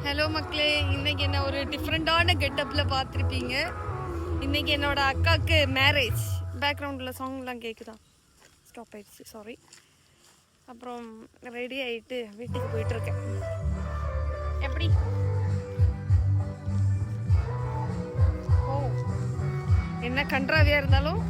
Hello மக்களே, இன்னைக்கு என்ன ஒரு டிஃப்ரெண்டான கெட்டப்பில் பார்த்துருப்பீங்க. இன்னைக்கு என்னோட அக்காவுக்கு மேரேஜ். பேக்ரவுண்டில் சாங்லாம் கேட்குதா? ஸ்டாப் ஆயிடுச்சு, சாரி. அப்புறம் ரெடி ஆகிட்டு வீட்டுக்கு போயிட்டுருக்கேன். எப்படி? ஓ, என்ன கன்றாவியாக இருந்தாலும்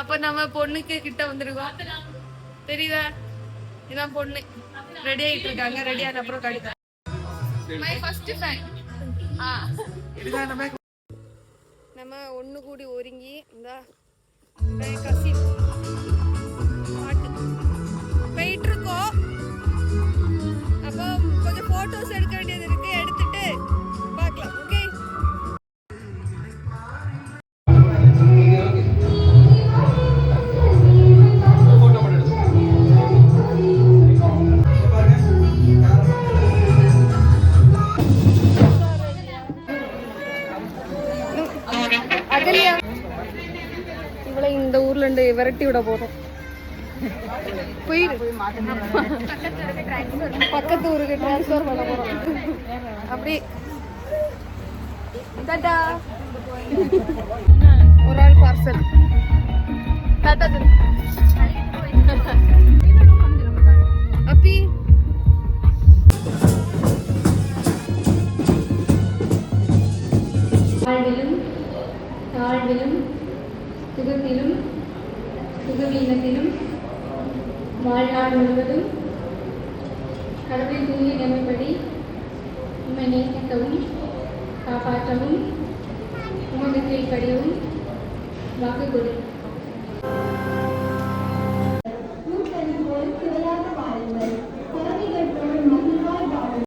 அப்ப நம்ம பொண்ணுக்கு கிட்ட வந்துருக்கோம். தெரியுதா? இதான் பொண்ணு ரெடி ஆயிட்டு இருக்காங்க. ரெடி ஆன அப்புறம் கடிதம். My first fan. நம்ம ஒண்ணு கூடி ஒருங்கி இந்த கசி பாட்டு போயிட்டு இருக்கோம். அப்போ கொஞ்சம் போட்டோஸ் எடுக்க வேண்டியது இருக்கு. எடுத்துட்டு பார்க்கலாம். ஓகே. இவளை இந்த ஊர்ல இருந்து விரட்டி விட போறோம். பக்கத்து ஊருக்கு டிரான்ஸ்ஃபர் பண்ண போறோம். அப்படி டாடா. ஒரு ஆள் பார்சல். டாடா அப்பி. தாழ்விலும் சுகத்திலும் சுகவீனத்திலும் வாழ்நாள் முழுவதும் கடவுளின் தூய நிலைமைப்படி உம்மை நேசிக்கவும் காப்பாற்றவும் உமக்கு கீழ்ப்படியவும் வாக்கு கொடுக்கிறேன்.